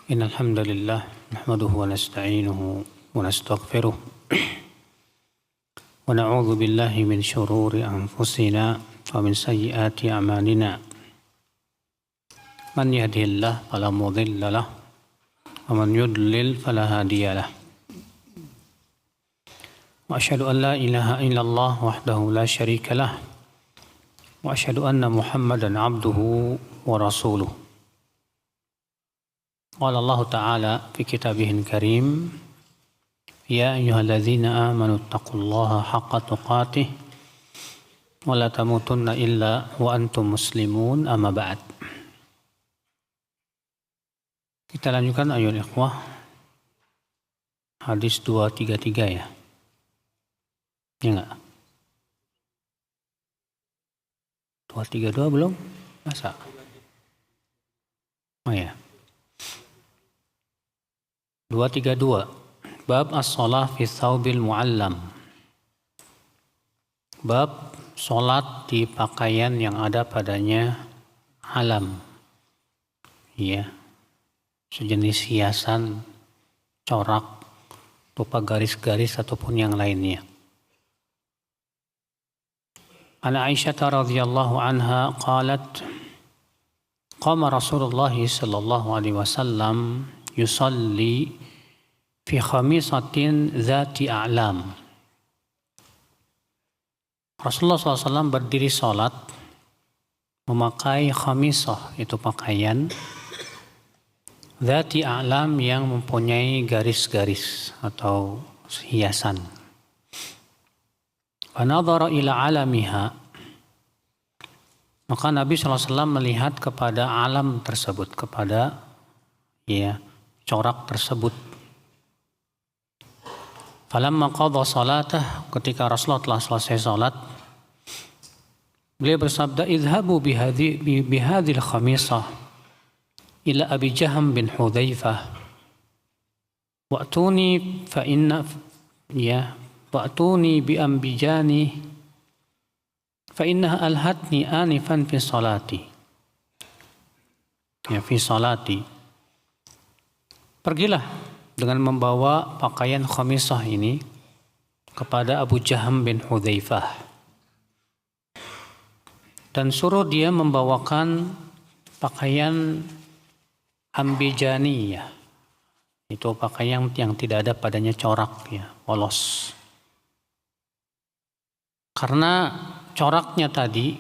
إن الحمد لله نحمده ونستعينه ونستغفره ونعوذ بالله من شرور أنفسنا ومن سيئات أعمالنا من يهده الله فلا مضل له ومن يضلل فلا هادي له وأشهد أن لا إله إلا الله وحده لا شريك له وأشهد أن محمدا عبده ورسوله قال الله تعالى في كتابه الكريم يا أيها الذين آمنوا اتقوا الله حق تقاته ولا تموتن إلا وأنتم مسلمون أما بعد. Kita lanjutkan ayat ikhwah hadis 233 ya. Ya enggak? 232 belum? Masa? Oh ya. 232 Bab as-shalah fi thawbil mu'allam. Bab salat di pakaian yang ada padanya alam. Ya. Sejenis hiasan, corak, berupa garis-garis ataupun yang lainnya. Ana Aisyah radhiyallahu anha qalat qama Rasulullah sallallahu alaihi wasallam yusalli fi khamisatin zati a'lam. Rasulullah SAW berdiri salat memakai khamisah, itu pakaian zati a'lam yang mempunyai garis-garis atau hiasan. Wa nadhara ila alamiha, maka Nabi SAW melihat kepada alam tersebut, kepada corak tersebut. Falamma qadha salatah, ketika Rasulullah telah selesai salat, beliau bersabda, idhabu bihadhil khamisah ila Abi Jaham bin Hudzaifah wa'tuni bi ambijani fa innaha alhatni anifan fi salati. Fi salati. Pergilah dengan membawa pakaian khamisah ini kepada Abu Jaham bin Hudzaifah dan suruh dia membawakan pakaian ambijani, ya. Itu pakaian yang tidak ada padanya corak, ya, polos. Karena coraknya tadi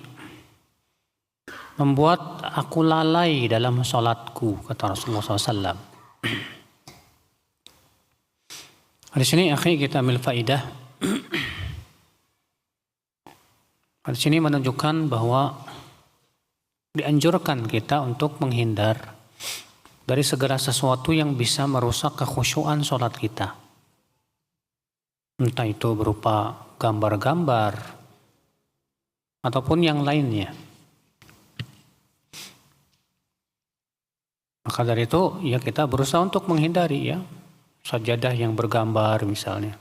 membuat aku lalai dalam sholatku, kata Rasulullah SAW. Di sini akhi kita ambil faidah. Di sini menunjukkan bahwa dianjurkan kita untuk menghindar dari segala sesuatu yang bisa merusak kekhusyuan sholat kita. Entah itu berupa gambar-gambar ataupun yang lainnya. Maka dari itu ya kita berusaha untuk menghindari, ya. Sajadah yang bergambar misalnya.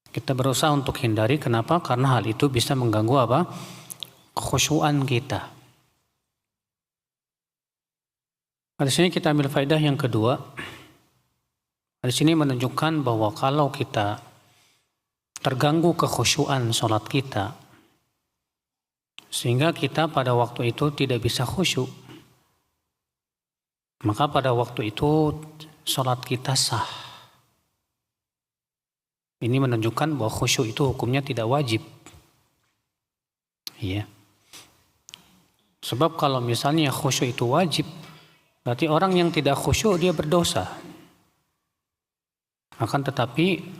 Kita berusaha untuk hindari. Kenapa? Karena hal itu bisa mengganggu apa? Kekhusyuan kita. Di sini kita ambil faedah yang kedua. Di sini menunjukkan bahwa kalau kita terganggu kekhusyuan sholat kita, sehingga kita pada waktu itu tidak bisa khusyuk, maka pada waktu itu sholat kita sah. Ini menunjukkan bahwa khusyuk itu hukumnya tidak wajib. Iya. Sebab kalau misalnya khusyuk itu wajib, berarti orang yang tidak khusyuk dia berdosa. Akan tetapi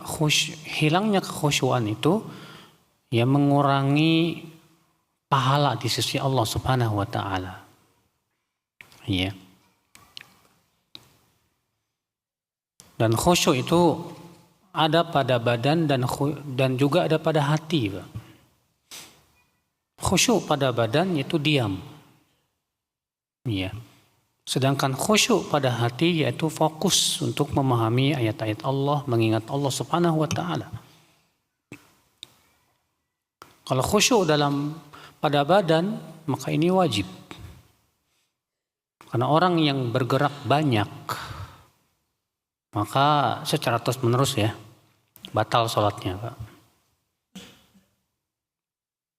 hilangnya kekhusyuan itu ya mengurangi pahala di sisi Allah Subhanahu wa taala. Iya. Dan khusyuk itu ada pada badan dan juga ada pada hati. Khusyuk pada badan itu diam. Ya. Sedangkan khusyuk pada hati yaitu fokus untuk memahami ayat-ayat Allah, mengingat Allah Subhanahu wa taala. Kalau khusyuk pada badan, maka ini wajib. Karena orang yang bergerak banyak, maka secara terus menerus ya, batal sholatnya, Pak.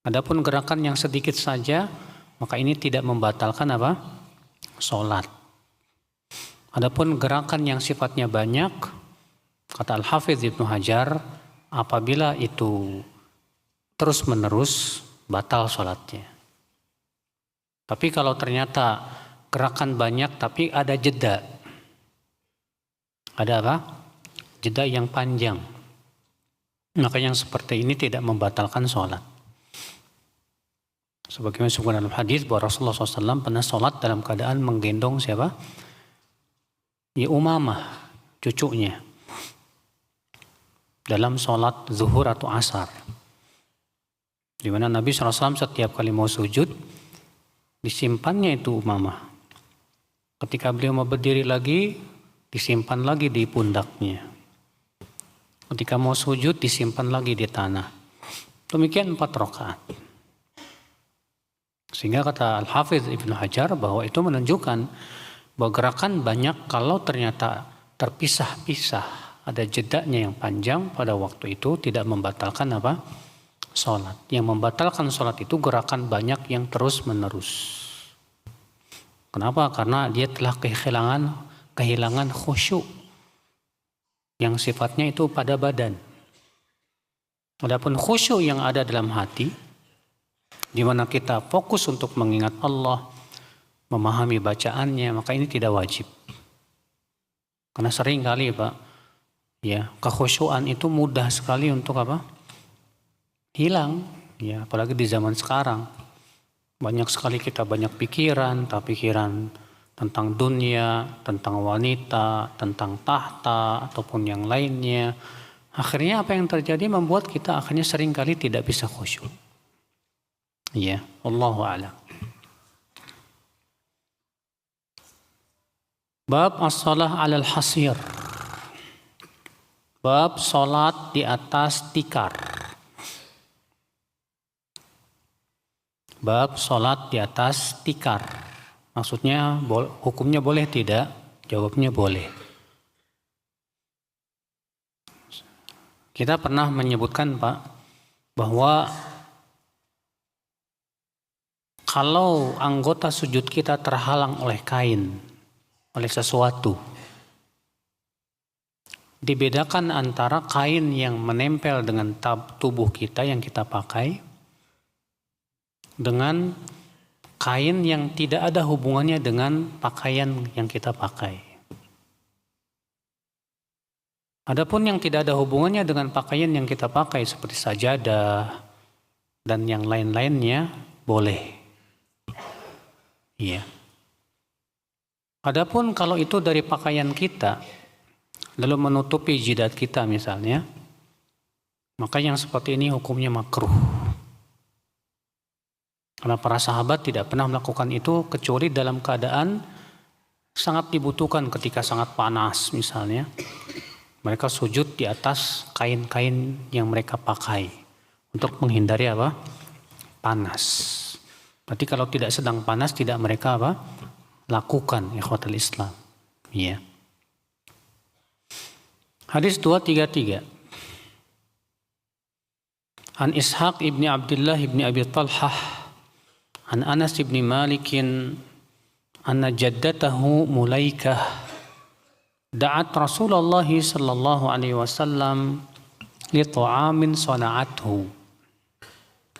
Adapun gerakan yang sedikit saja, maka ini tidak membatalkan apa? Sholat. Adapun gerakan yang sifatnya banyak, kata Al-Hafidz Ibnu Hajar, apabila itu terus menerus, batal sholatnya. Tapi kalau ternyata gerakan banyak tapi ada jeda, ada apa? Jeda yang panjang, maka yang seperti ini tidak membatalkan sholat. Sebagaimana disebutkan dalam hadis bahwa Rasulullah SAW pernah sholat dalam keadaan menggendong siapa? Ya Umamah, cucunya, dalam sholat zuhur atau asar. Di mana Nabi SAW setiap kali mau sujud, disimpannya itu Umamah. Ketika beliau mau berdiri lagi, disimpan lagi di pundaknya. Ketika mau sujud, disimpan lagi di tanah. Demikian 4 rakaat. Sehingga kata Al-Hafidz Ibnu Hajar bahwa itu menunjukkan bahwa gerakan banyak kalau ternyata terpisah-pisah, ada jedanya yang panjang pada waktu itu tidak membatalkan apa? Sholat. Yang membatalkan sholat itu gerakan banyak yang terus-menerus. Kenapa? Karena dia telah kehilangan khusyuk yang sifatnya itu pada badan. Adapun khusyuk yang ada dalam hati, di mana kita fokus untuk mengingat Allah, memahami bacaannya, maka ini tidak wajib. Karena sering kali Pak, ya kekhusyuan itu mudah sekali untuk apa? Hilang, ya apalagi di zaman sekarang. Banyak sekali kita banyak pikiran tentang dunia, tentang wanita, tentang tahta ataupun yang lainnya. Akhirnya apa yang terjadi membuat kita akhirnya sering kali tidak bisa khusyuk. Ya, Allahu a'lam. Bab as-shalah 'alal hasir. Bab salat di atas tikar. Bab salat di atas tikar. Maksudnya hukumnya boleh tidak? Jawabnya boleh. Kita pernah menyebutkan Pak bahwa kalau anggota sujud kita terhalang oleh kain, oleh sesuatu, dibedakan antara kain yang menempel dengan tubuh kita yang kita pakai dengan kain yang tidak ada hubungannya dengan pakaian yang kita pakai. Adapun yang tidak ada hubungannya dengan pakaian yang kita pakai seperti sajadah dan yang lain-lainnya boleh. Iya. Adapun kalau itu dari pakaian kita, lalu menutupi jidat kita misalnya, maka yang seperti ini hukumnya makruh. Karena para sahabat tidak pernah melakukan itu kecuali dalam keadaan sangat dibutuhkan ketika sangat panas misalnya. Mereka sujud di atas kain-kain yang mereka pakai untuk menghindari apa? Panas. Berarti kalau tidak sedang panas tidak mereka apa? Lakukan ikhwatul Islam. Ya. Hadis 233. An Ishaq ibni Abdullah ibni Abi Talhah an Anas ibni Malikin anna jaddatahu Mulaikah da'at Rasulullah sallallahu alaihi wasallam li ta'amin sana'athu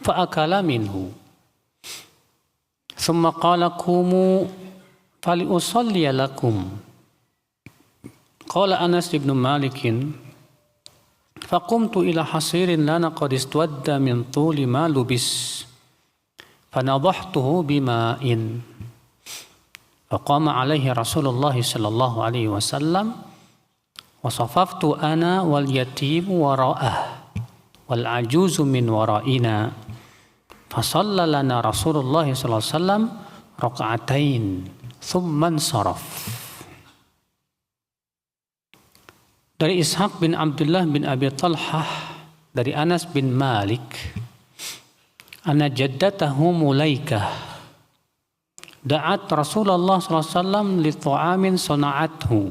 fa akala minhu thumma qala qumu fali usalli lakum. Qala Anas ibn Malik faqumtu ila hasirin lana qad istwadda min tuli ma lubis fanadahtuhu bima'in faqama alaihi Rasulullah sallallahu alaihi wasallam wa safaftu ana wal yatim wara'ah wal ajuzu min wara'ina fasalla lana Rasulullah sallallahu alaihi wasallam raka'atain thumma saraf. Dari Ishaq bin Abdullah bin Abi Talhah dari Anas bin Malik anna jaddatahu Mulaikah, Da'at Rasulullah sallallahu alaihi wasallam li ta'amin sana'athu.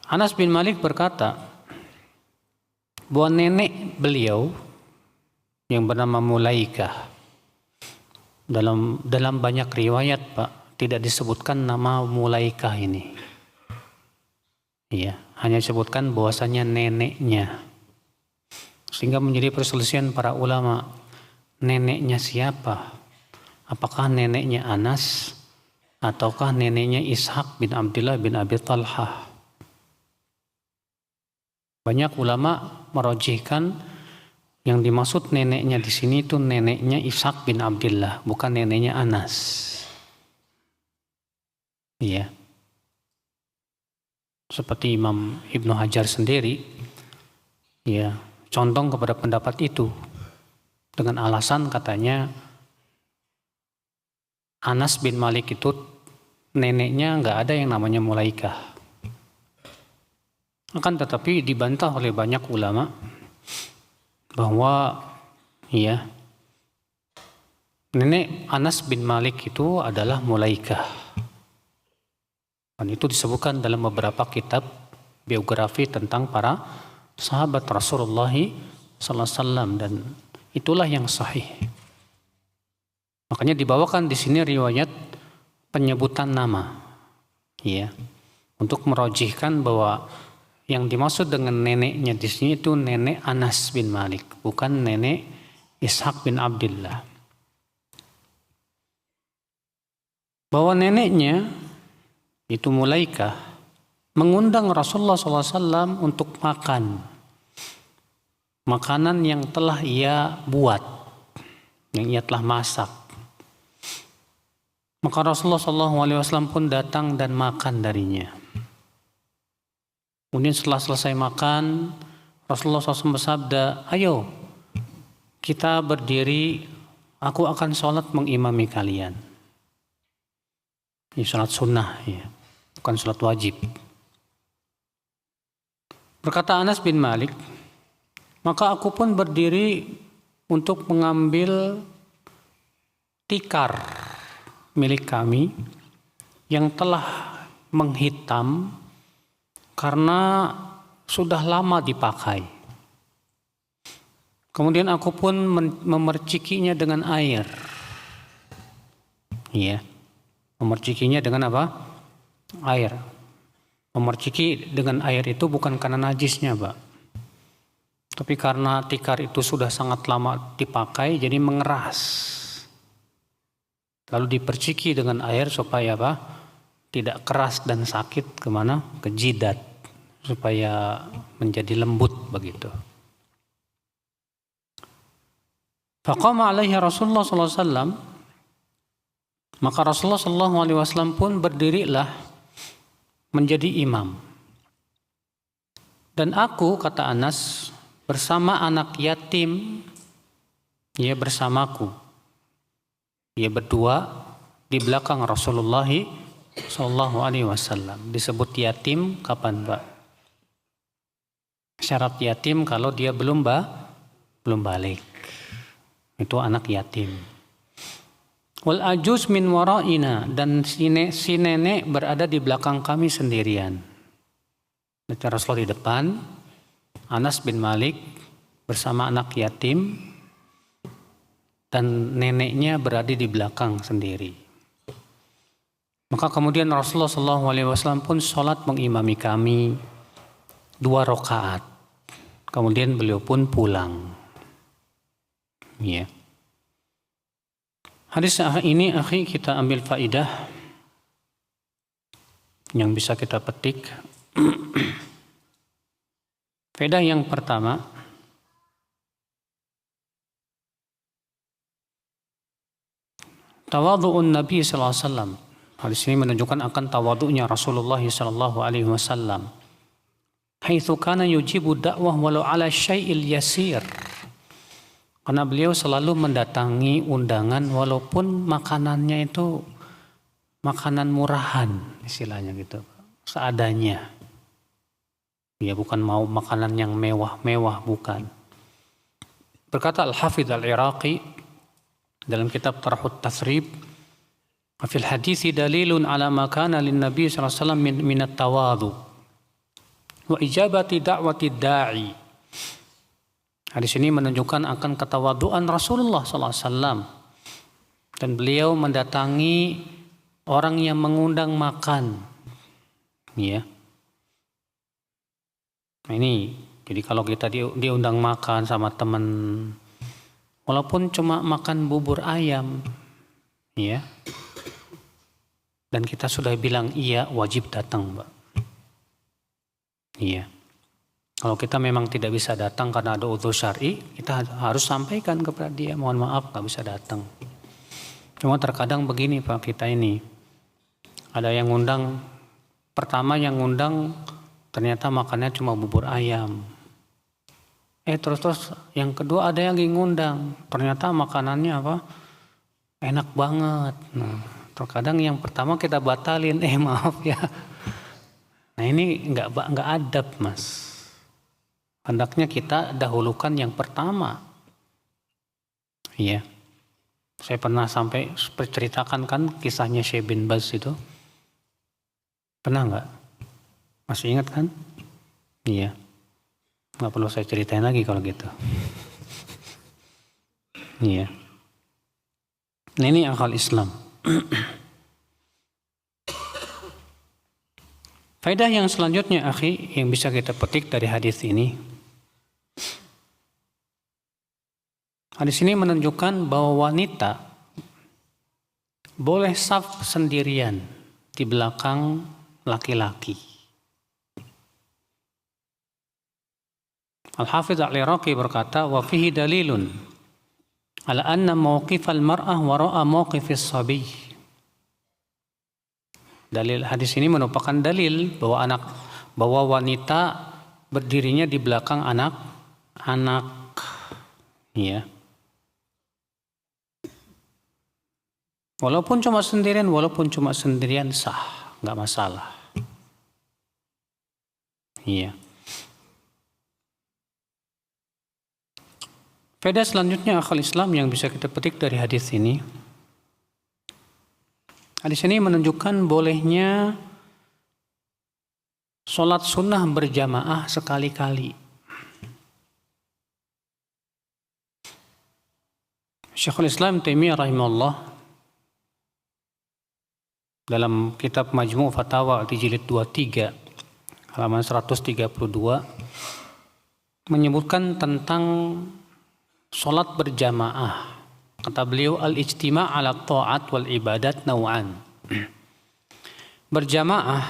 Anas bin Malik berkata bahwa nenek beliau yang bernama Mulaikah, dalam banyak riwayat Pak tidak disebutkan nama Mulaikah ini. Iya, hanya disebutkan bahwasanya neneknya. Sehingga menjadi perselisihan para ulama, neneknya siapa? Apakah neneknya Anas ataukah neneknya Ishaq bin Abdullah bin Abi Talhah? Banyak ulama merojihkan yang dimaksud neneknya di sini itu neneknya Ishaq bin Abdullah, bukan neneknya Anas. Iya. Seperti Imam Ibnu Hajar sendiri, ya, condong kepada pendapat itu dengan alasan katanya Anas bin Malik itu neneknya nggak ada yang namanya Mulaikah. Akan tetapi dibantah oleh banyak ulama bahwa ya nenek Anas bin Malik itu adalah Mulaikah. Dan itu disebutkan dalam beberapa kitab biografi tentang para sahabat Rasulullah sallallahu alaihi wasallam, dan itulah yang sahih. Makanya dibawakan di sini riwayat penyebutan nama, ya, untuk merojihkan bahwa yang dimaksud dengan neneknya di sini itu nenek Anas bin Malik, bukan nenek Ishaq bin Abdullah. Bahwa neneknya itu Mulaikah mengundang Rasulullah SAW untuk makan makanan yang telah ia buat, yang ia telah masak. Maka Rasulullah SAW pun datang dan makan darinya. Kemudian setelah selesai makan, Rasulullah SAW bersabda, ayo kita berdiri, aku akan sholat mengimami kalian. Ini sholat sunnah, ya, bukan sholat wajib. Berkata Anas bin Malik, maka aku pun berdiri untuk mengambil tikar milik kami yang telah menghitam karena sudah lama dipakai. Kemudian aku pun memercikinya dengan air. Ya, memercikinya dengan apa? Air. Memerciki dengan air itu bukan karena najisnya, Pak. Tapi karena tikar itu sudah sangat lama dipakai, jadi mengeras. Lalu diperciki dengan air supaya apa? Tidak keras dan sakit kemana? Ke jidat, supaya menjadi lembut begitu. Faqama alaihi Rasulullah SAW, maka Rasulullah SAW pun berdirilah menjadi imam. Dan aku, kata Anas, bersama anak yatim, ia bersamaku. Ia berdua di belakang Rasulullah SAW. Disebut yatim kapan, Pak? Syarat yatim kalau dia belum balik. Itu anak yatim. Wal ajuz min waraina, dan si nenek berada di belakang kami sendirian. Rasulullah di depan, Anas bin Malik bersama anak yatim, dan neneknya berada di belakang sendiri. Maka kemudian Rasulullah SAW pun sholat mengimami kami 2 rakaat. Kemudian beliau pun pulang. Ya. Hadis ini akhi kita ambil faidah yang bisa kita petik. Faedah yang pertama, tawadhu'un Nabi sallallahu alaihi wasallam. Hadis ini menunjukkan akan tawadhu'nya Rasulullah sallallahu alaihi wasallam. Haitsu kana yujibu da'wah walau ala syai'il yasir. Karena beliau selalu mendatangi undangan walaupun makanannya itu makanan murahan, istilahnya gitu, seadanya. Ya, bukan mau makanan yang mewah-mewah, bukan. Berkata Al-Hafidz Al-Iraqi dalam kitab Tarhut Tathrib, fil hadithi dalilun ala ma kana lin Nabi sallallahu alaihi wasallam min at-tawadhu wa ijabati da'wati da'i. Hadis ini menunjukkan akan ketawaduan Rasulullah sallallahu alaihi wasallam dan beliau mendatangi orang yang mengundang makan. Ya. Nah ini, jadi kalau kita diundang makan sama teman, walaupun cuma makan bubur ayam, ya, dan kita sudah bilang iya, wajib datang, Mbak. Iya. Kalau kita memang tidak bisa datang karena ada udzur syar'i, kita harus sampaikan kepada dia, mohon maaf nggak bisa datang. Cuma terkadang begini Pak, kita ini ada yang ngundang, pertama yang ngundang ternyata makannya cuma bubur ayam. Terus yang kedua ada yang ngundang, ternyata makanannya apa? Enak banget. Nah, terkadang yang pertama kita batalin, maaf ya. Nah ini nggak adab Mas. Hendaknya kita dahulukan yang pertama. Iya. Saya pernah sampai ceritakan kan kisahnya Syekh bin Baz itu. Pernah nggak? Masih ingat kan? Iya. Nggak perlu saya ceritain lagi kalau gitu. Iya. Nah ini akal Islam. Faedah yang selanjutnya akhi yang bisa kita petik dari hadis ini. Hadis ini menunjukkan bahwa wanita boleh saf sendirian di belakang laki-laki. Al-Hafidz Al-Iraqi berkata, wa fihi dalilun ala anna mawqifal mar'ah wara'a mawqifis sabi. Dalil hadis ini merupakan dalil bahwa wanita berdirinya di belakang anak-anak, ya. Walaupun cuma sendirian sah, nggak masalah. Iya. Faedah selanjutnya akal Islam yang bisa kita petik dari hadis ini. Hadis ini menunjukkan bolehnya sholat sunnah berjamaah sekali-kali. Syekhul Islam Taimiyah rahimahullah dalam kitab Majmu' Fatawa di jilid 23 halaman 132 menyebutkan tentang sholat berjamaah. Kata beliau, al-ijtima' ala ta'at wal ibadat naw'an. Berjamaah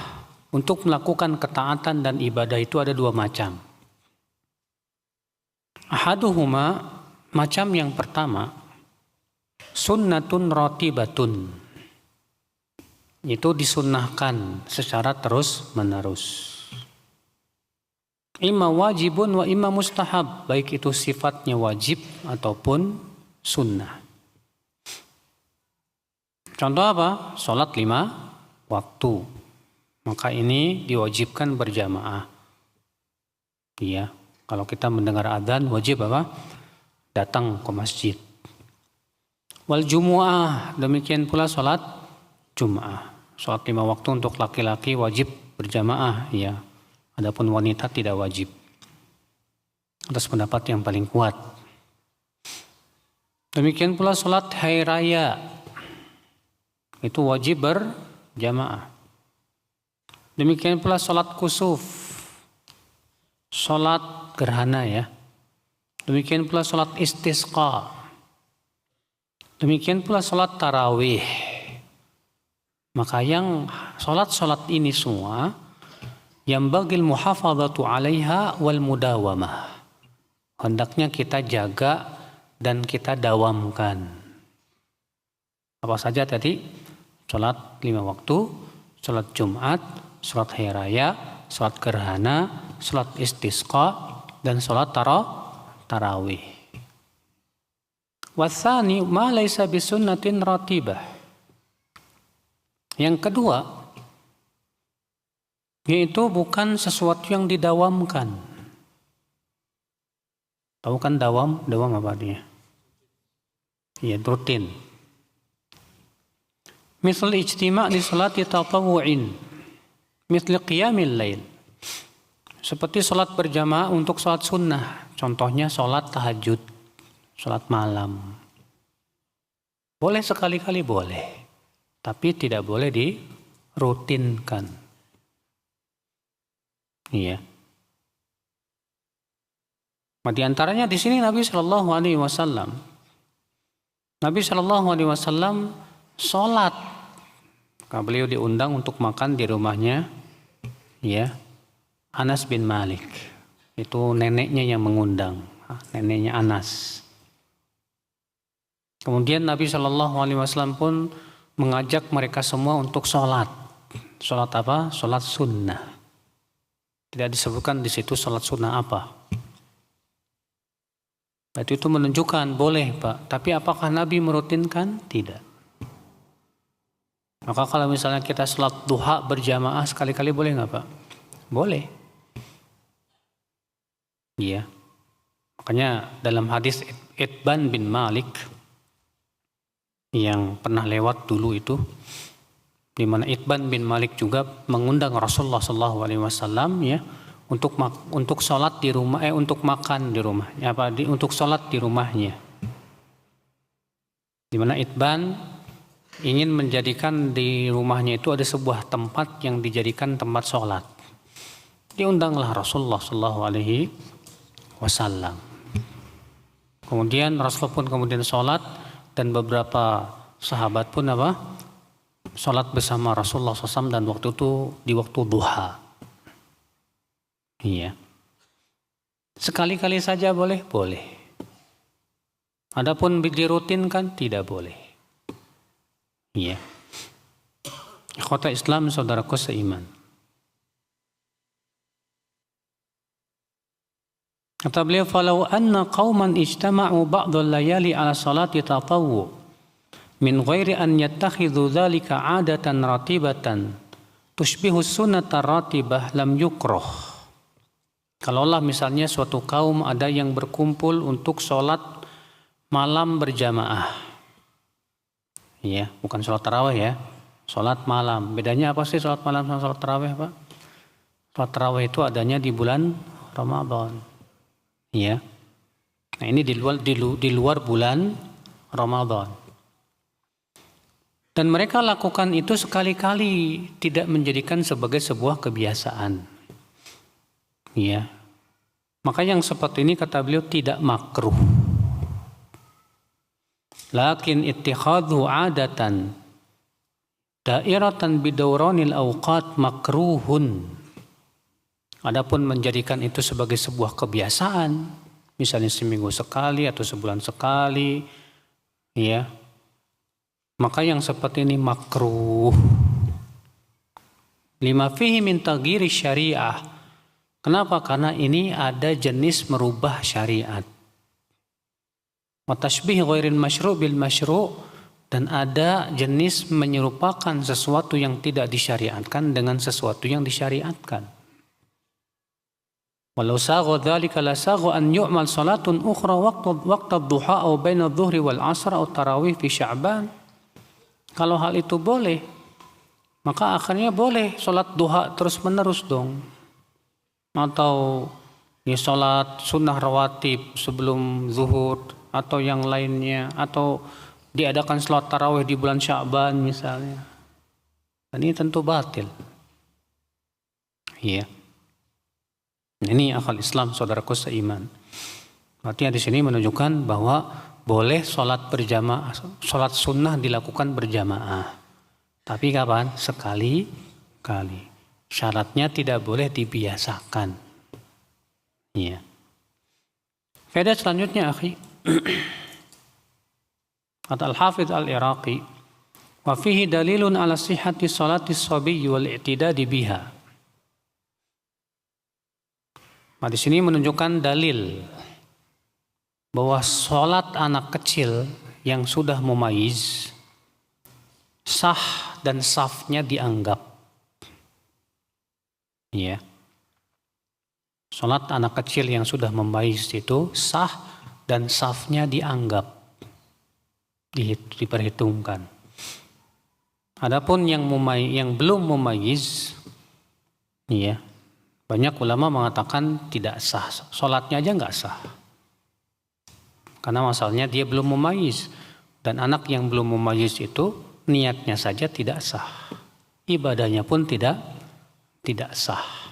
untuk melakukan ketaatan dan ibadah itu ada dua macam. Ahaduhuma, macam yang pertama, sunnatun ratibatun. Itu disunnahkan secara terus menerus. Imma wajibun wa imma mustahab, baik itu sifatnya wajib ataupun sunnah. Contoh apa? Sholat 5 waktu. Maka ini diwajibkan berjamaah. Iya, kalau kita mendengar adzan wajib apa? Datang ke masjid. Wal jumu'ah, demikian pula sholat Jum'ah. Sholat 5 waktu untuk laki-laki wajib berjamaah, ya. Adapun wanita tidak wajib. Atas pendapat yang paling kuat. Demikian pula sholat hari raya. Itu wajib berjamaah. Demikian pula sholat kusuf. Sholat gerhana ya. Demikian pula sholat istisqa. Demikian pula sholat tarawih. Maka yang sholat-sholat ini semua yang bagil muhafadzatu 'alaiha wal mudawamah. Hendaknya kita jaga dan kita dawamkan. Apa saja tadi? Sholat 5 waktu, sholat Jumat, sholat hari raya, sholat gerhana, sholat istisqa, dan sholat tarawih. Watsani ma laisa bisunnatin ratibah. Yang kedua, yaitu bukan sesuatu yang didawamkan. Tahu kan dawam? Dawam apa dia? Ya, rutin. Misal ijtima' li salati tatawu'in. Misal qiyamil lail. Seperti salat berjamaah untuk salat sunnah. Contohnya salat tahajud, salat malam. Boleh sekali-kali boleh. Tapi tidak boleh dirutinkan. Iya. Nah, di antaranya di sini Nabi Shallallahu Alaihi Wasallam sholat. Nah, beliau diundang untuk makan di rumahnya, ya, Anas bin Malik. Itu neneknya yang mengundang, neneknya Anas. Kemudian Nabi Shallallahu Alaihi Wasallam pun mengajak mereka semua untuk sholat. Sholat apa? Sholat sunnah. Tidak disebutkan di situ sholat sunnah apa. Berarti itu menunjukkan boleh, Pak. Tapi apakah Nabi merutinkan? Tidak. Maka kalau misalnya kita sholat duha berjamaah sekali-kali boleh nggak, Pak? Boleh. Iya. Makanya dalam hadis Itban bin Malik yang pernah lewat dulu itu, di mana Itban bin Malik juga mengundang Rasulullah SAW, ya, untuk sholat di rumah, untuk makan di rumah, untuk sholat di rumahnya. Di mana Itban ingin menjadikan di rumahnya itu ada sebuah tempat yang dijadikan tempat sholat. Diundanglah Rasulullah SAW. Kemudian Rasul pun kemudian sholat dan beberapa sahabat pun sholat bersama Rasulullah SAW dan waktu itu di waktu duha. Iya. Sekali-kali saja boleh? Boleh. Adapun dirutinkan tidak boleh. Iya. Ikhwata Islam, saudaraku seiman. Kata beliau, "Falau anna qauman ijtama'u ba'dal layali 'ala salati tatawwu min ghairi an yattakhidhu dzalika 'adatan ratibatan tushbihu sunnata ratibah lam yukrah." Kalaulah misalnya suatu kaum ada yang berkumpul untuk sholat malam berjamaah, ya, bukan sholat tarawih ya, sholat malam. Bedanya apa sih sholat malam sama sholat tarawih, Pak? Sholat tarawih itu adanya di bulan Ramadan, ya. Nah, ini di luar bulan Ramadan. Dan mereka lakukan itu sekali-kali, tidak menjadikan sebagai sebuah kebiasaan. Ya, maka yang seperti ini kata beliau tidak makruh. Lakin ittikhadhu 'adatan dairatan bidawranil awqat makruhun. Adapun menjadikan itu sebagai sebuah kebiasaan, misalnya seminggu sekali atau sebulan sekali, ya, maka yang seperti ini makruh. Lima fihi min taghyiri syariah. Kenapa? Karena ini ada jenis merubah syariat. Wa tashbih ghairil masyru' bil masyru', dan ada jenis menyerupakan sesuatu yang tidak disyariatkan dengan sesuatu yang disyariatkan. Walau sagha dzalika la sagha an yu'mal salatun ukhra waqta ad-duha aw baina adh-dhuhri wal 'asr aw tarawih fi Sya'ban. Kalau hal itu boleh, maka akhirnya boleh salat duha terus-menerus dong. Atau ya sholat sunnah rawatib sebelum zuhur atau yang lainnya, atau diadakan sholat tarawih di bulan Sya'ban misalnya. Dan ini tentu batil. Iya. Ini akal Islam, saudaraku seiman. Artinya di sini menunjukkan bahwa boleh sholat berjamaah, sholat sunnah dilakukan berjamaah. Tapi kapan? Sekali-kali. Syaratnya tidak boleh dibiasakan. Ya. Faedah selanjutnya, akhi. Kata Al-Hafidz Al-Iraqi, wa fihi dalilun ala sihhati salati as-sabiy wal i'tidadi biha. Nah, di sini menunjukkan dalil bahwa salat anak kecil yang sudah mumayyiz sah dan safnya dianggap. Ya. Sholat anak kecil yang sudah membayis itu sah dan safnya dianggap, diperhitungkan. Adapun yang belum mumayyiz, ya, banyak ulama mengatakan tidak sah, sholatnya aja nggak sah. Karena masalahnya dia belum mumayyiz, dan anak yang belum mumayyiz itu niatnya saja tidak sah, ibadahnya pun tidak sah.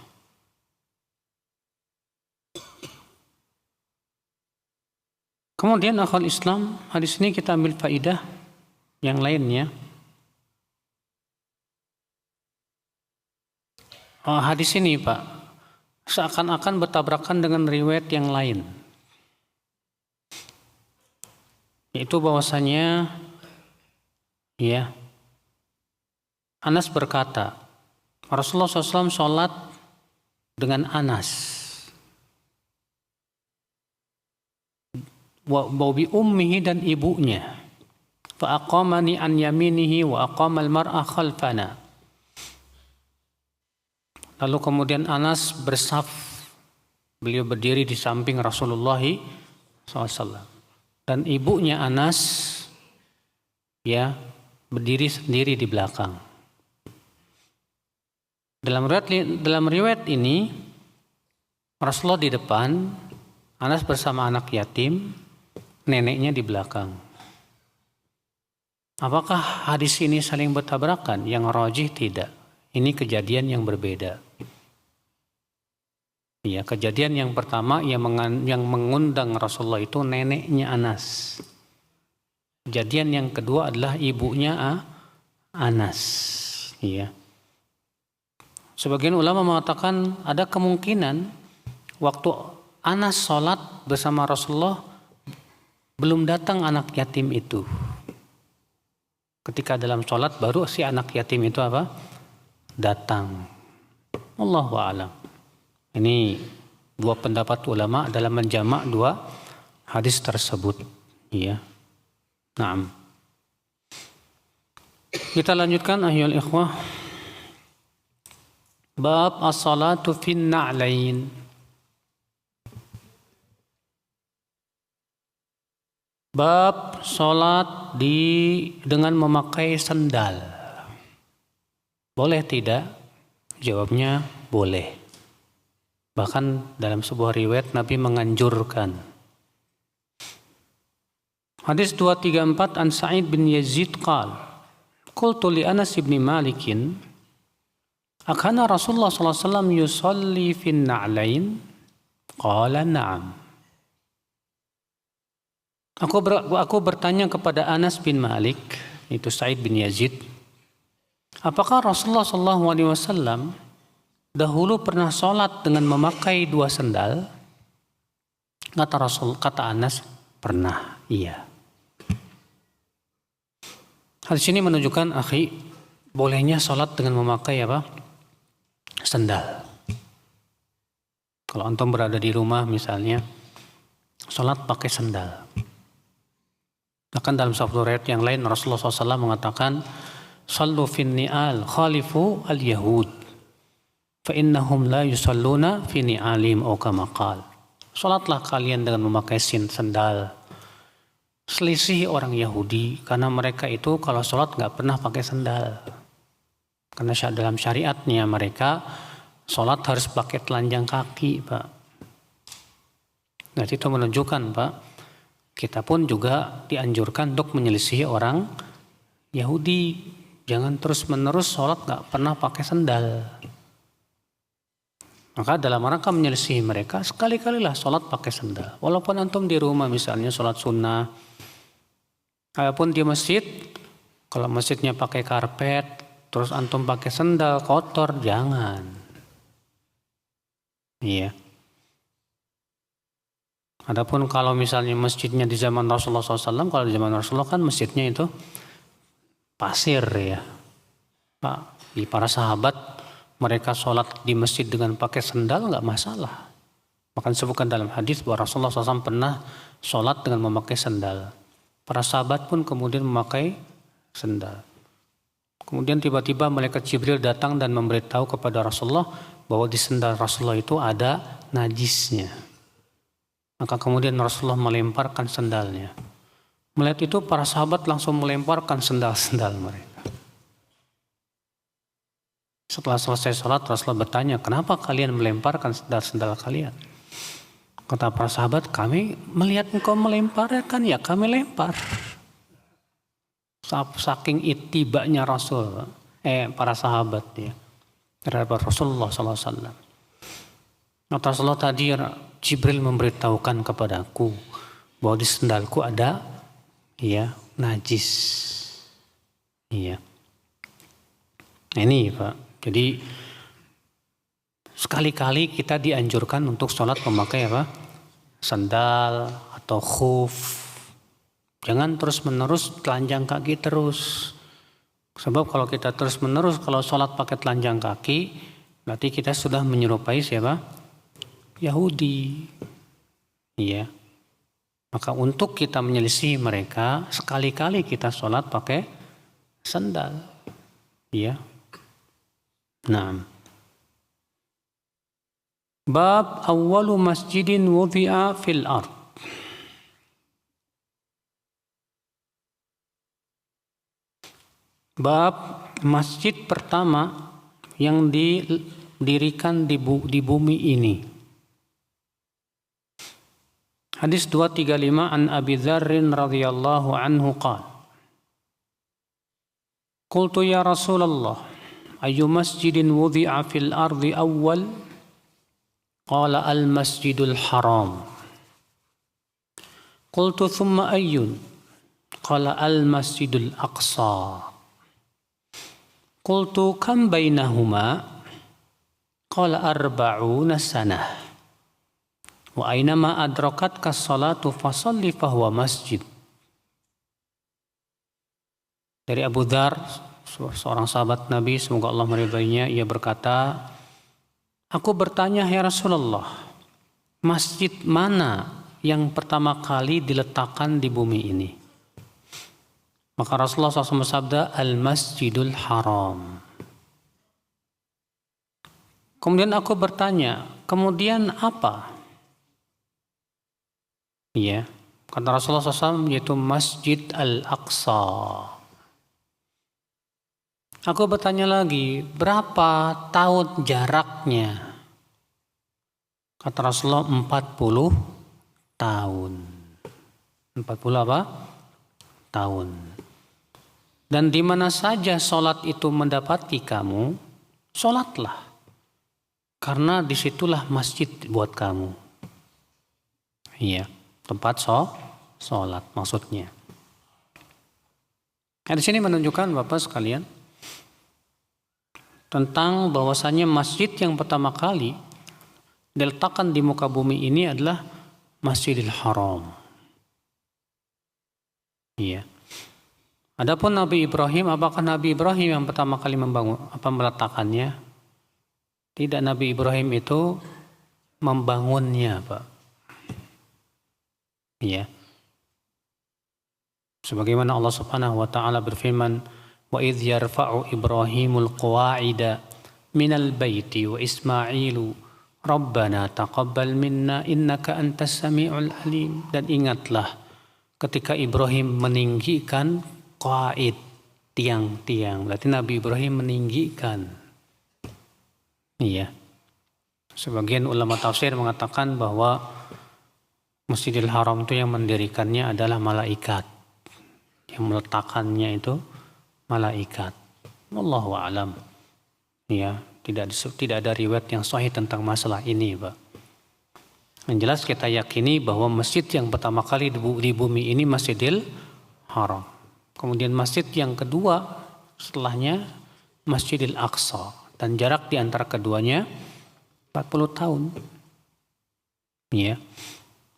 Kemudian akhwal Islam, hadis ini kita ambil faidah yang lainnya. Hadis ini Pak, seakan-akan bertabrakan dengan riwayat yang lain. Yaitu bahwasanya, ya, Anas berkata, Rasulullah SAW sholat dengan Anas. Wa bi ummihi, dan ibunya. Fa aqamani an yaminihi wa aqamal mar'a khalfana. Lalu kemudian Anas bersaf, beliau berdiri di samping Rasulullah SAW. Dan ibunya Anas, ya, berdiri sendiri di belakang. Dalam riwayat ini, Rasulullah di depan, Anas bersama anak yatim, neneknya di belakang. Apakah hadis ini saling bertabrakan? Yang rajih tidak. Ini kejadian yang berbeda. Ya, kejadian yang pertama yang mengundang Rasulullah itu neneknya Anas. Kejadian yang kedua adalah ibunya Anas. Ya. Sebagian ulama mengatakan ada kemungkinan waktu Anas sholat bersama Rasulullah belum datang anak yatim itu. Ketika dalam sholat baru si anak yatim itu apa? Datang. Allahu a'lam. Ini dua pendapat ulama dalam menjamak dua hadis tersebut. Ya. Naam. Kita lanjutkan ayyuhal ikhwah. Bab as-salatu fin na'lain. Bab sholat dengan memakai sendal. Boleh tidak? Jawabnya boleh. Bahkan dalam sebuah riwayat Nabi menganjurkan. Hadis 234 an Sa'id bin Yazid qala qultu li Anas bin Malik akana Rasulullah sallallahu alaihi wasallam yusalli fin na'lain? Qala na'am. Aku bertanya kepada Anas bin Malik, itu Sa'id bin Yazid, apakah Rasulullah SAW dahulu pernah sholat dengan memakai dua sendal? Kata Anas, pernah, iya. Hadis ini menunjukkan, akhi, bolehnya sholat dengan memakai apa? Sendal. Kalau antum berada di rumah misalnya, sholat pakai sendal. Bahkan dalam satu riwayat yang lain Rasulullah SAW mengatakan, "Sallu fin ni'al khalifu al-yahud, fa innahum la yusalluna fi ni'alim aw kama qala." Salatlah kalian dengan memakai sendal. Selisih orang Yahudi, karena mereka itu kalau salat nggak pernah pakai sendal. Karena dalam syariatnya mereka salat harus pakai telanjang kaki, Pak. Nah, itu menunjukkan, Pak, kita pun juga dianjurkan untuk menyelisihi orang Yahudi. Jangan terus-menerus sholat gak pernah pakai sendal. Maka dalam rangka menyelisihi mereka, sekali-kalilah sholat pakai sendal. Walaupun antum di rumah misalnya sholat sunnah. Walaupun di masjid, kalau masjidnya pakai karpet, terus antum pakai sendal, kotor, jangan. Iya. Adapun kalau misalnya masjidnya di zaman Rasulullah SAW, kalau di zaman Rasulullah kan masjidnya itu pasir ya. Pak, di para sahabat mereka sholat di masjid dengan pakai sendal nggak masalah. Bahkan disebutkan dalam hadis bahwa Rasulullah SAW pernah sholat dengan memakai sendal. Para sahabat pun kemudian memakai sendal. Kemudian tiba-tiba malaikat Jibril datang dan memberitahu kepada Rasulullah bahwa di sendal Rasulullah itu ada najisnya. Maka kemudian Rasulullah melemparkan sendalnya. Melihat itu para sahabat langsung melemparkan sendal-sendal mereka. Setelah selesai sholat, Rasulullah bertanya, kenapa kalian melemparkan sendal-sendal kalian? Kata para sahabat, kami melihat engkau melemparkan, ya kami lempar. Saking itibanya para sahabat ya, terhadap Rasulullah SAW. Kata Rasulullah tadi, Jibril memberitahukan kepadaku bahwa di sendalku ada ya najis. Iya. Ini Pak. Jadi sekali-kali kita dianjurkan untuk sholat memakai apa? Sandal atau khuf. Jangan terus-menerus telanjang kaki terus. Sebab kalau kita terus-menerus kalau sholat pakai telanjang kaki, berarti kita sudah menyerupai siapa? Yahudi. Iya. Maka untuk kita menyelisih mereka, sekali-kali kita sholat pakai sandal. Iya. Nah. Bab awwalu masjidin wudi'a fil ard. Bab masjid pertama yang didirikan di bumi ini. Hadis 235 an Abi Dzarrin radhiyallahu anhu qala Qultu ya Rasulullah ayyu masjidin wudi'a fil ardi awwal qala al masjidul haram qultu thumma ayyun qala al masjidul aqsa qultu kam bainahuma qala arba'una sanah wa aynama adrakatka salatu fasalli fahuwa masjid. Dari Abu Dzar, seorang sahabat Nabi, semoga Allah meridainya, ia berkata, aku bertanya ya Rasulullah, masjid mana yang pertama kali diletakkan di bumi ini? Maka Rasulullah SAW bersabda, Al-Masjidul Haram. Kemudian aku bertanya, kemudian apa? Iya, kata Rasulullah SAW, yaitu Masjid Al-Aqsa. Aku bertanya lagi, berapa tahun jaraknya? Kata Rasulullah 40 tahun. 40 apa? Tahun. Dan di mana saja sholat itu mendapati kamu, sholatlah. Karena disitulah masjid buat kamu. Iya, tempat sholat maksudnya. Nah, di sini menunjukkan Bapak sekalian tentang bahwasannya masjid yang pertama kali diletakkan di muka bumi ini adalah Masjidil Haram. Iya. Adapun Nabi Ibrahim, apakah Nabi Ibrahim yang pertama kali meletakkannya? Tidak, Nabi Ibrahim itu membangunnya, Pak. Iya. Sebagaimana Allah Subhanahu wa taala berfirman, wa idz yarfa'u Ibrahimul qawa'ida minal baiti wa Ismailu Rabbana taqabbal minna innaka antas samiul alim. Dan ingatlah ketika Ibrahim meninggikan qaid, tiang-tiang, berarti Nabi Ibrahim meninggikan. Iya. Sebagian ulama tafsir mengatakan bahwa Masjidil Haram itu yang mendirikannya adalah malaikat. Yang meletakkannya itu malaikat. Wallahu a'lam. Ya, tidak ada riwayat yang sahih tentang masalah ini, Pak. Yang jelas kita yakini bahwa masjid yang pertama kali di bumi ini Masjidil Haram. Kemudian masjid yang kedua setelahnya Masjidil Aqsa, dan jarak di antara keduanya 40 tahun. Ya.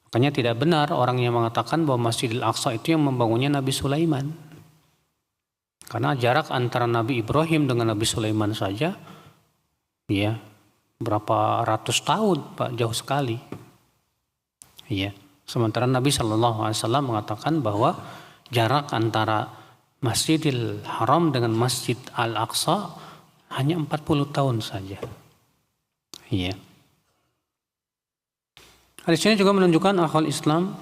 Makanya tidak benar orang yang mengatakan bahwa Masjidil Aqsa itu yang membangunnya Nabi Sulaiman. Karena jarak antara Nabi Ibrahim dengan Nabi Sulaiman saja, ya, berapa ratus tahun, Pak, jauh sekali. Ya. Sementara Nabi SAW mengatakan bahwa jarak antara Masjidil Haram dengan Masjid Al-Aqsa hanya 40 tahun saja. Iya. Hadis ini juga menunjukkan akhwal Islam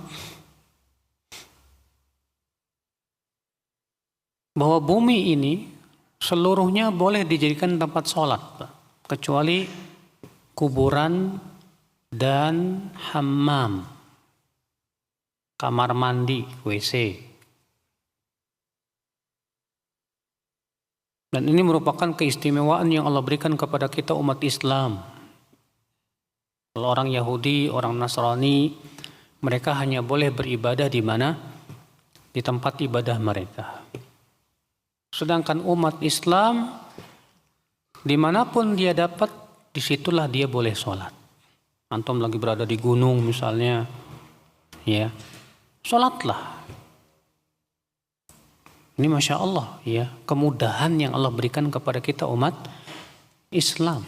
bahwa bumi ini seluruhnya boleh dijadikan tempat sholat, Pak. Kecuali kuburan dan hammam, kamar mandi, WC. Dan ini merupakan keistimewaan yang Allah berikan kepada kita umat Islam. Kalau orang Yahudi, orang Nasrani, mereka hanya boleh beribadah di mana? Di tempat ibadah mereka. Sedangkan umat Islam, dimanapun dia dapat, disitulah dia boleh sholat. Antum lagi berada di gunung misalnya, ya, sholatlah. Ini Masya Allah, ya, kemudahan yang Allah berikan kepada kita umat Islam.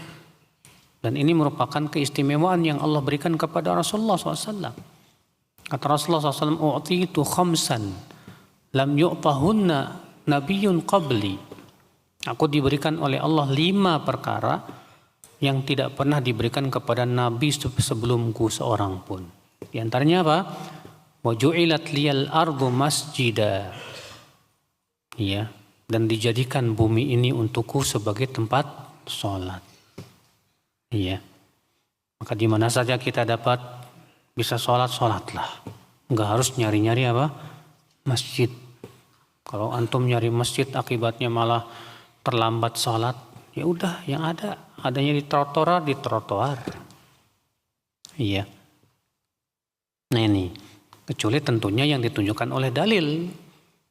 Dan ini merupakan keistimewaan yang Allah berikan kepada Rasulullah SAW. Kata Rasulullah SAW, "U'titu khamsan lam yu'tahunna nabiyyun qabli." Aku diberikan oleh Allah 5 perkara yang tidak pernah diberikan kepada Nabi sebelumku seorang pun. Di antaranya apa? "Wa ju'ilat liyal ardu masjida." Ya, dan dijadikan bumi ini untukku sebagai tempat sholat. Iya. Maka di mana saja kita dapat bisa sholat, sholatlah. Enggak harus nyari-nyari apa? Masjid. Kalau antum nyari masjid akibatnya malah terlambat sholat, ya udah yang adanya di trotoar. Iya. Nah ini, kecuali tentunya yang ditunjukkan oleh dalil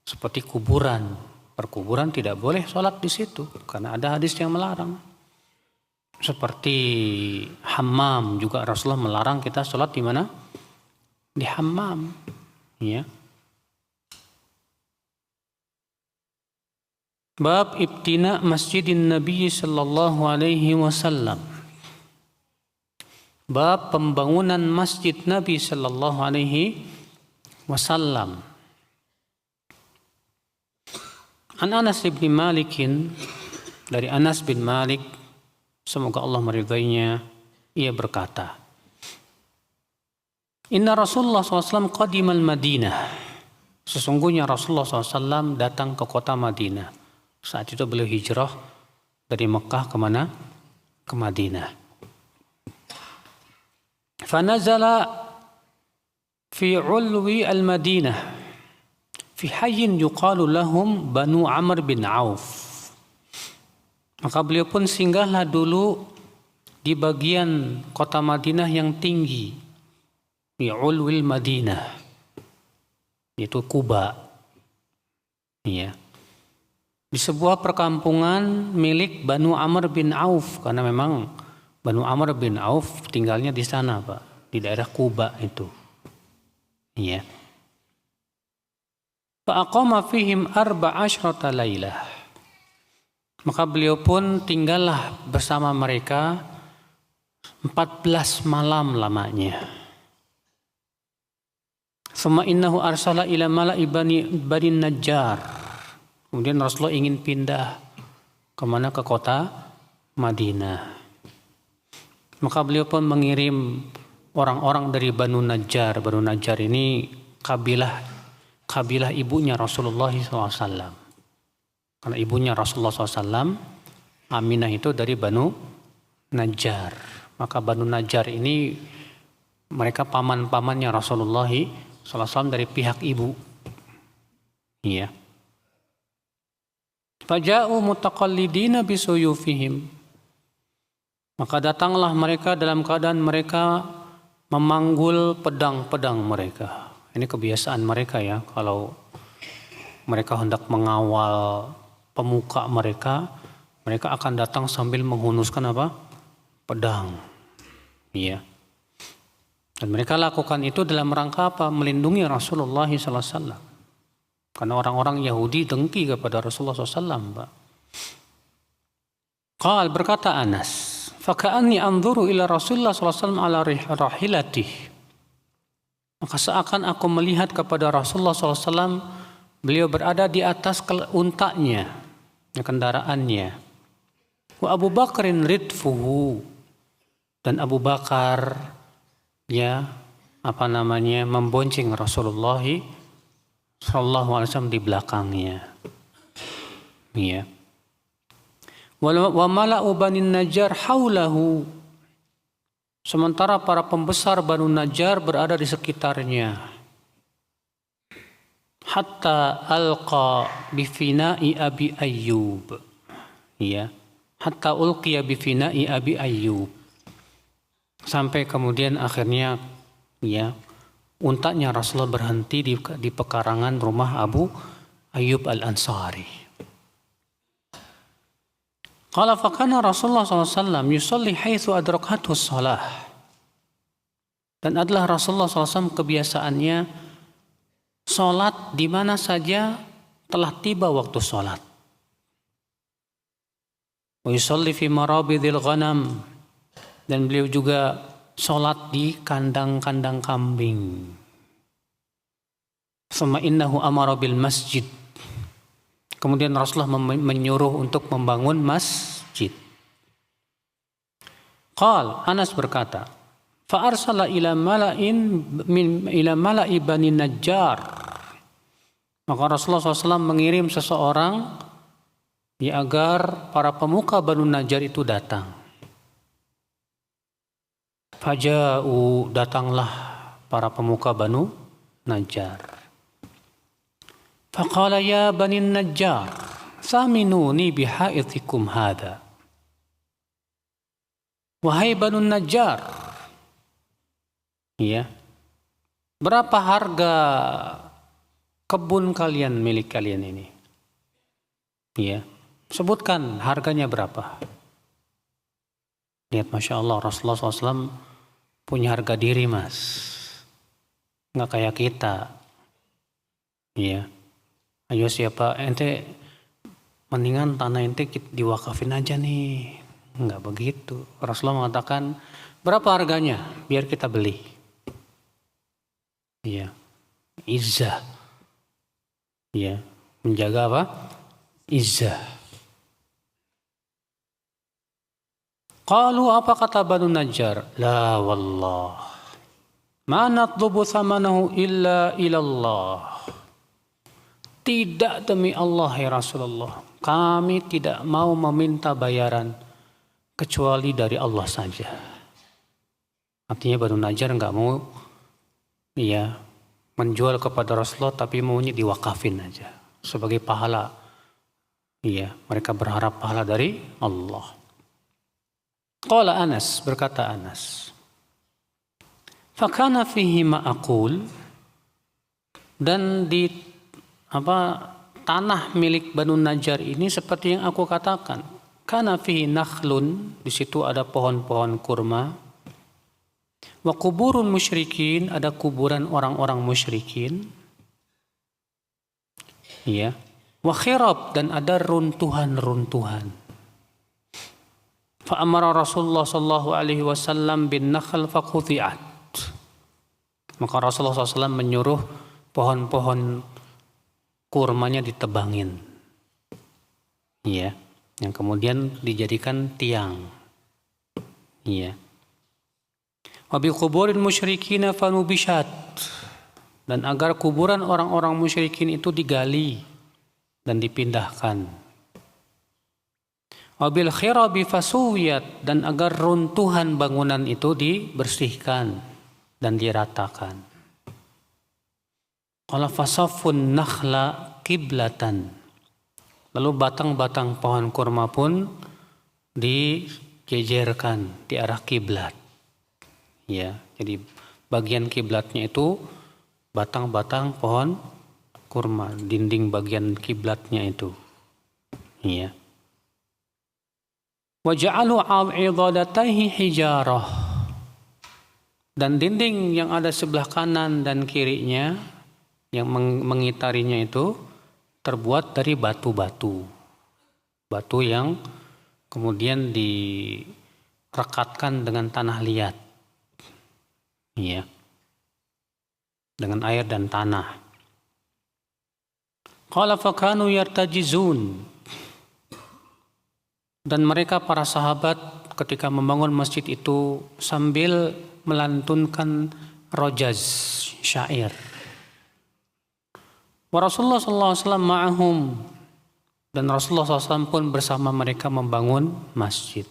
seperti kuburan. Perkuburan tidak boleh sholat di situ karena ada hadis yang melarang. Seperti hammam juga Rasulullah melarang kita sholat di mana? Di hammam. Ya. Bab ibtina masjidin Nabi sallallahu alaihi wasallam. Bab pembangunan masjid Nabi sallallahu alaihi wasallam. An Anas bin Malik, dari Anas bin Malik, semoga Allah meridainya, ia berkata, "Inna Rasulullah SAW qadimal Madinah." Sesungguhnya Rasulullah SAW datang ke kota Madinah. Saat itu beliau hijrah dari Mekah ke mana? Ke Madinah. Fanazala fi ulwi al-Madinah fi hayyin yuqalu lahum Banu Amr bin Auf. Maka beliau pun singgahlah dulu di bagian kota Madinah yang tinggi, di ulwil Madinah, yaitu Kuba. Ya. Di sebuah perkampungan milik Banu Amr bin Auf, karena memang Banu Amr bin Auf tinggalnya di sana, Pak, di daerah Kuba itu. Ya. Fa aqama fihim 14 lailah. Maka beliau pun tinggallah bersama mereka 14 malam lamanya. Summa innahu arsala ila mala'i bani Najjar. Kemudian Rasulullah ingin pindah kemana? Ke kota Madinah. Maka beliau pun mengirim orang-orang dari Banu Najjar. Banu Najjar ini kabilah ibunya Rasulullah SAW. Karena ibunya Rasulullah SAW, Aminah itu dari Banu Najjar. Maka Banu Najjar ini mereka paman-pamannya Rasulullah SAW dari pihak ibu. Iya. Faja'u mutaqallidina bisuyufihim. Maka datanglah mereka dalam keadaan mereka memanggul pedang-pedang mereka. Ini kebiasaan mereka ya, kalau mereka hendak mengawal pemuka mereka akan datang sambil menghunuskan apa? Pedang. Iya. Dan mereka lakukan itu dalam rangka apa? Melindungi Rasulullah SAW. Karena orang-orang Yahudi dengki kepada Rasulullah SAW, Pak. Qal, berkata Anas, "Faka'anni anzuru ila Rasulullah SAW ala rahilatih." Maka seakan aku melihat kepada Rasulullah SAW, beliau berada di atas untanya, kendaraannya. Wa Abu Bakrin ridfuhu, dan Abu Bakar membonceng Rasulullah sallallahu alaihi wasallam di belakangnya. Ya. Wa mala'u Bani Najjar haulahu. Sementara para pembesar Banu Najjar berada di sekitarnya. Hatta alqa bifina'i Abi Ayyub. Ya. Hatta ulqiya bifina'i Abi Ayyub. Sampai kemudian akhirnya untanya Rasulullah berhenti di pekarangan rumah Abu Ayyub Al-Ansari. Qala fakana Rasulullah SAW yusalli haitsu adrakathu shalah. Dan adalah Rasulullah SAW kebiasaannya sholat di mana saja telah tiba waktu sholat. Wa yusalli fi marabidil ghanam. Dan beliau juga sholat di kandang-kandang kambing. Summa innahu amara bil masjid. Kemudian Rasulullah menyuruh untuk membangun masjid. Qal, Anas berkata, fa arsala ila mala'i Bani Najjar. Maka Rasulullah SAW mengirim seseorang agar para pemuka Banu Najjar itu datang. Faja'u, datanglah para pemuka Banu Najjar. Faqala ya Bani Najjar, saminuni bihaitikum hada. Wahai Banu Najjar, berapa harga kebun kalian, milik kalian ini? Sebutkan harganya berapa. Lihat, Masya Allah, Rasulullah SAW punya harga diri, mas. Nggak kayak kita. Ayo siapa, ente mendingan tanah ente diwakafin aja nih. Nggak begitu. Rasulullah mengatakan, berapa harganya? Biar kita beli. Izzah. Menjaga apa? Izzah. Qalu, apa kata Banu Najjar? La wallah. Ma natlubu thamanahu illa ilallah. Tidak, demi Allah ya Rasulullah, kami tidak mau meminta bayaran kecuali dari Allah saja. Artinya Banu Najjar nggak mau menjual kepada Rasulullah, tapi maunya diwakafin aja sebagai pahala. Mereka berharap pahala dari Allah. Qala Anas, berkata Anas, fakana fihi ma aqul, dan di tanah milik Banu Najjar ini seperti yang aku katakan. Kana fihi nakhlun, di situ ada pohon-pohon kurma. Wa kuburun musyrikin, ada kuburan orang-orang musyrikin. Wa khirab, dan ada runtuhan-runtuhan. Fa amara Rasulullah sallallahu alaihi wasallam bin nakhl faquti'at. Maka Rasulullah SAW menyuruh pohon-pohon kurmanya ditebangin, yang kemudian dijadikan tiang, Wa bi quburin musyrikin fanubishat, dan agar kuburan orang-orang musyrikin itu digali dan dipindahkan. Wa bil khirabi fasuwiyat, dan agar runtuhan bangunan itu dibersihkan dan diratakan. Qala fasaffun nakhla qiblatan. Lalu batang-batang pohon kurma pun dijejerkan di arah kiblat. Jadi bagian kiblatnya itu batang-batang pohon kurma, dinding bagian kiblatnya itu. Wa ja'alu 'idhadataihi hijarah. Dan dinding yang ada sebelah kanan dan kirinya yang mengitarinya itu terbuat dari batu-batu. Batu yang kemudian direkatkan dengan tanah liat. Dengan air dan tanah. Qala fakanu yartajizun. Dan mereka para sahabat ketika membangun masjid itu sambil melantunkan rojaz syair. Wa Rasulullah SAW ma'ahum, dan Rasulullah SAW pun bersama mereka membangun masjid.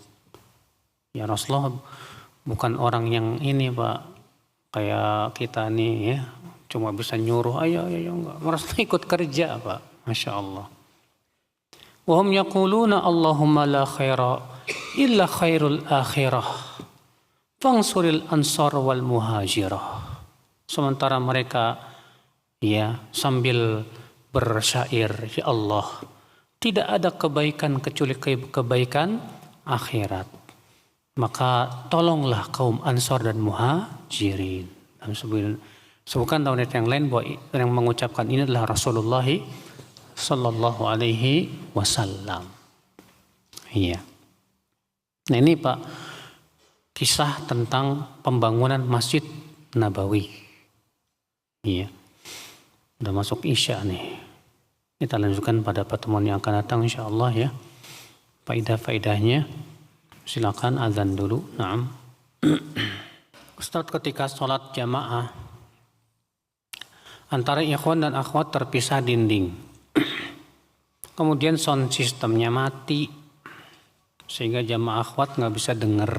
Ya Rasulullah bukan orang yang ini Pak, kayak kita nih ya, cuma bisa nyuruh ayo enggak. Rasulullah ikut kerja Pak, Masya Allah. Wa hum yaquluna Allahumma la khaira illa khairul akhirah fangsuril ansar wal muhajirah. Sementara mereka ya sambil bersyair, ya Allah, tidak ada kebaikan kecuali kebaikan akhirat. Maka tolonglah kaum Ansar dan Muhajirin. Sebutkan dalam ayat yang lain bahwa yang mengucapkan ini adalah Rasulullah Sallallahu Alaihi Wasallam. Iya. Nah ini Pak, kisah tentang pembangunan Masjid Nabawi. Iya. Udah masuk Isya nih. Kita lanjutkan pada pertemuan yang akan datang insyaallah ya. Faedah-faedahnya. Silakan azan dulu. Naam. Ustaz, ketika sholat jamaah antara ikhwan dan akhwat terpisah dinding. Kemudian sound sistemnya mati sehingga jamaah akhwat nggak bisa dengar.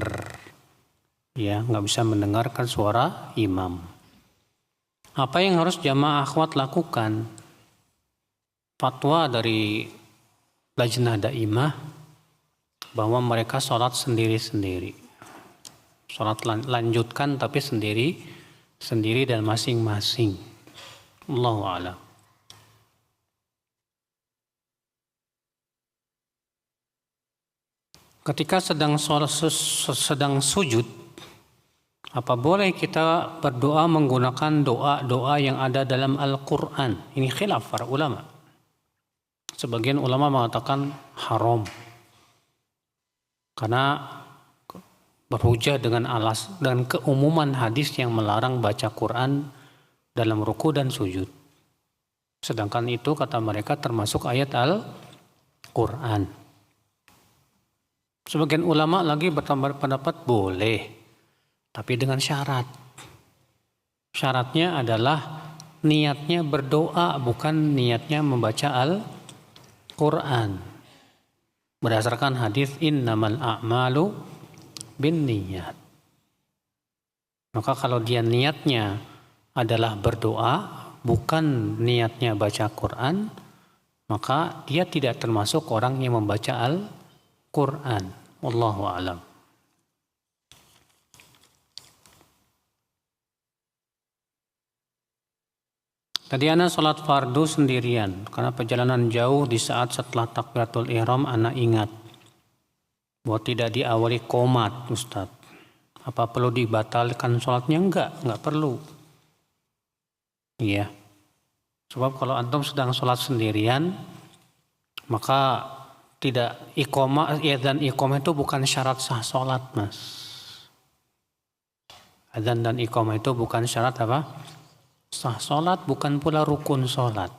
Ya, nggak bisa mendengarkan suara imam. Apa yang harus jamaah akhwat lakukan? Fatwa dari Lajnah Daimah bahwa mereka sholat sendiri-sendiri. Sholat lanjutkan tapi sendiri dan masing-masing. Allahu a'lam. Ketika sedang sujud, apa boleh kita berdoa menggunakan doa-doa yang ada dalam Al-Quran? Ini khilaf para ulama. Sebagian ulama mengatakan haram. Karena berhujah dengan keumuman hadis yang melarang baca Quran dalam ruku dan sujud. Sedangkan itu kata mereka termasuk ayat Al-Quran. Sebagian ulama lagi berpendapat boleh, tapi dengan syarat. Syaratnya adalah niatnya berdoa, bukan niatnya membaca Al-Quran. Berdasarkan hadis innamal a'malu binniyat. Maka kalau dia niatnya adalah berdoa, bukan niatnya baca Quran, maka dia tidak termasuk orang yang membaca Al-Quran. Wallahu a'lam. Tadi ana sholat fardu sendirian karena perjalanan jauh. Di saat setelah takbiratul ihram ana ingat bahwa tidak diawali qomat, Ustaz. Apa perlu dibatalkan sholatnya? Enggak perlu. Iya. Sebab kalau antum sedang sholat sendirian, maka tidak iqamah, dan iqamah itu bukan syarat sah sholat, Mas. Adzan dan iqamah itu bukan syarat apa? Sah sholat, bukan pula rukun sholat.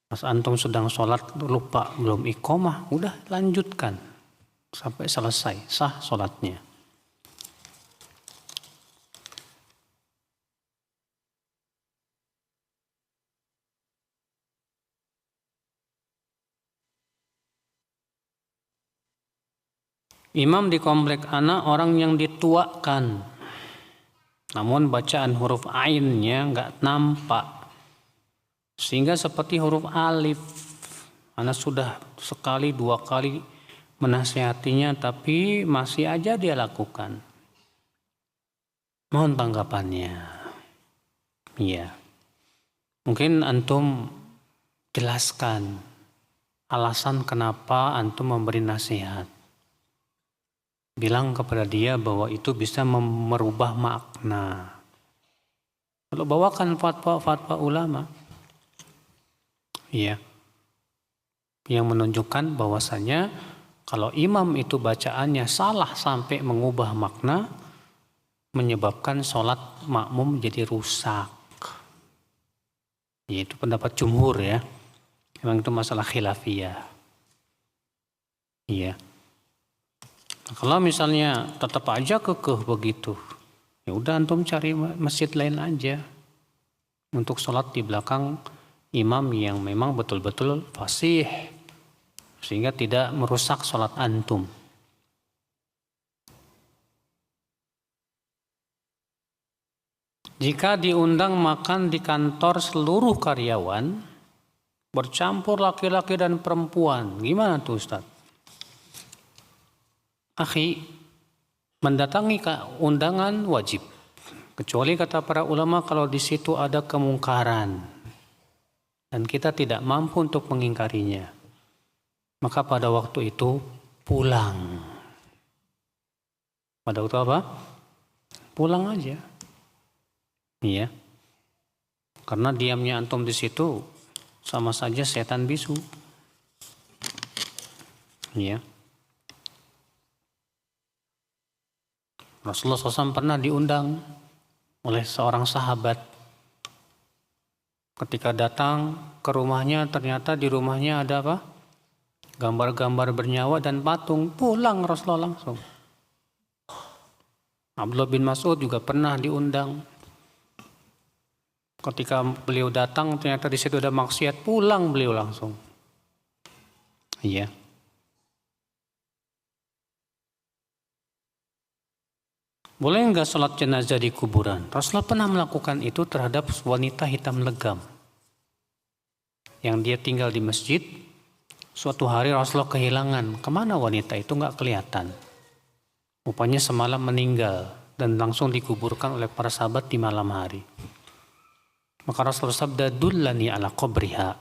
Pas antum sedang sholat lupa belum iqamah, udah lanjutkan sampai selesai, sah sholatnya. Imam di komplek anak orang yang dituakan, namun bacaan huruf ainnya nggak nampak, sehingga seperti huruf alif. Anak sudah sekali dua kali menasihatinya, tapi masih aja dia lakukan. Mohon tanggapannya. Iya. Mungkin antum jelaskan alasan kenapa antum memberi nasihat. Bilang kepada dia bahwa itu bisa merubah makna. Kalau bawakan fatwa ulama, ya, yang menunjukkan bahwasanya kalau imam itu bacaannya salah sampai mengubah makna, menyebabkan sholat makmum jadi rusak. Itu pendapat jumhur ya. Memang itu masalah khilafiyah. Iya. Kalau misalnya tetap aja kekeh begitu, ya udah antum cari masjid lain aja untuk sholat di belakang imam yang memang betul-betul fasih sehingga tidak merusak sholat antum. Jika diundang makan di kantor seluruh karyawan, bercampur laki-laki dan perempuan, gimana tuh Ustaz? Akhi, mendatangi undangan wajib. Kecuali kata para ulama kalau di situ ada kemungkaran dan kita tidak mampu untuk mengingkarinya. Maka pada waktu itu pulang. Pada waktu apa? Pulang aja. Iya. Karena diamnya antum di situ sama saja setan bisu. Iya. Rasulullah SAW pernah diundang oleh seorang sahabat. Ketika datang ke rumahnya, ternyata di rumahnya ada apa? Gambar-gambar bernyawa dan patung. Pulang Rasulullah langsung. Abdullah bin Mas'ud juga pernah diundang. Ketika beliau datang, ternyata di situ ada maksiat. Pulang beliau langsung. Iya. Boleh enggak sholat jenazah di kuburan? Rasulullah pernah melakukan itu terhadap wanita hitam legam yang dia tinggal di masjid. Suatu hari Rasulullah kehilangan. Kemana wanita itu enggak kelihatan. Rupanya semalam meninggal dan langsung dikuburkan oleh para sahabat di malam hari. Maka Rasulullah sabda, dullani ala qabriha.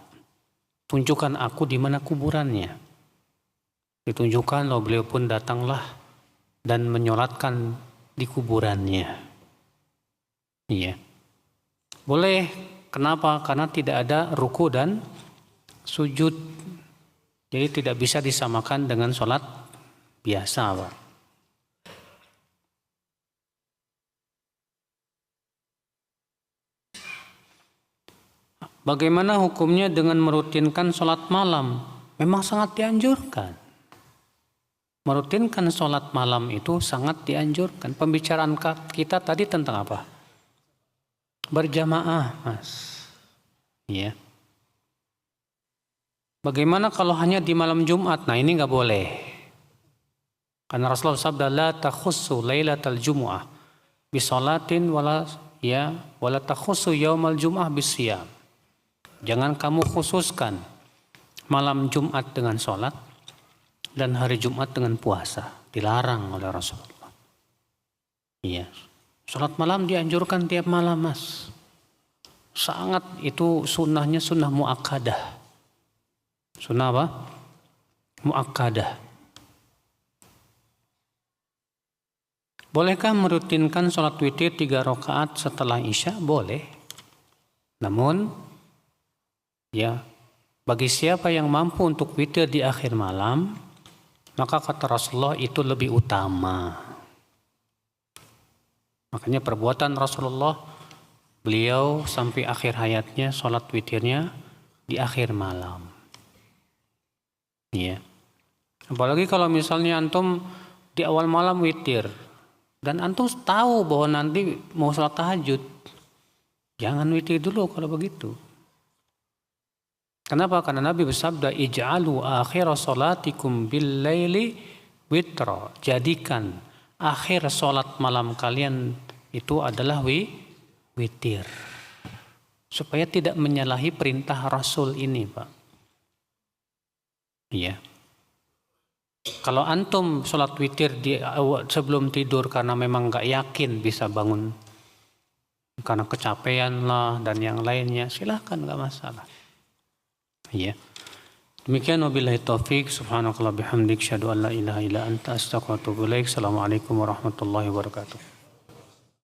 Tunjukkan aku di mana kuburannya. Ditunjukkan, lalu beliau pun datanglah dan menyolatkan di kuburannya. Iya. Boleh. Kenapa? Karena tidak ada ruku dan sujud. Jadi tidak bisa disamakan dengan sholat biasa, Pak. Bagaimana hukumnya dengan merutinkan sholat malam? Memang sangat dianjurkan. Merutinkan sholat malam itu sangat dianjurkan. Pembicaraan kita tadi tentang apa? Berjamaah, Mas. Iya. Bagaimana kalau hanya di malam Jumat? Nah, ini nggak boleh. Karena Rasulullah sabda, la takhussu lailatal jumu'ah bisolatin wala takhussu yaumal jumu'ah bisiyam. Jangan kamu khususkan malam Jumat dengan sholat dan hari Jumat dengan puasa. Dilarang oleh Rasulullah. Iya. Sholat malam dianjurkan tiap malam, Mas. Sangat itu sunnahnya sunnah muakkadah. Sunnah apa? Muakkadah. Bolehkah merutinkan sholat witir 3 rakaat setelah Isya? Boleh. Namun, ya, bagi siapa yang mampu untuk witir di akhir malam, maka kata Rasulullah itu lebih utama. Makanya perbuatan Rasulullah, beliau sampai akhir hayatnya sholat witirnya di akhir malam. Ya. Apalagi kalau misalnya antum di awal malam witir dan antum tahu bahwa nanti mau sholat tahajud, jangan witir dulu kalau begitu. Kenapa? Karena Nabi bersabda, ij'alu akhir salatikum bil laili witra. Jadikan akhir salat malam kalian itu adalah witir. Supaya tidak menyalahi perintah Rasul ini, Pak. Iya. Kalau antum salat witir sebelum tidur karena memang nggak yakin bisa bangun karena kecapean lah dan yang lainnya, silahkan, nggak masalah. Iya. Demikian wabillahi taufik. Subhanakallah bihamdik, syahadu an la ilaha illa anta, astaghfiruka wa atubu ilaik. Assalamualaikum warahmatullahi wabarakatuh.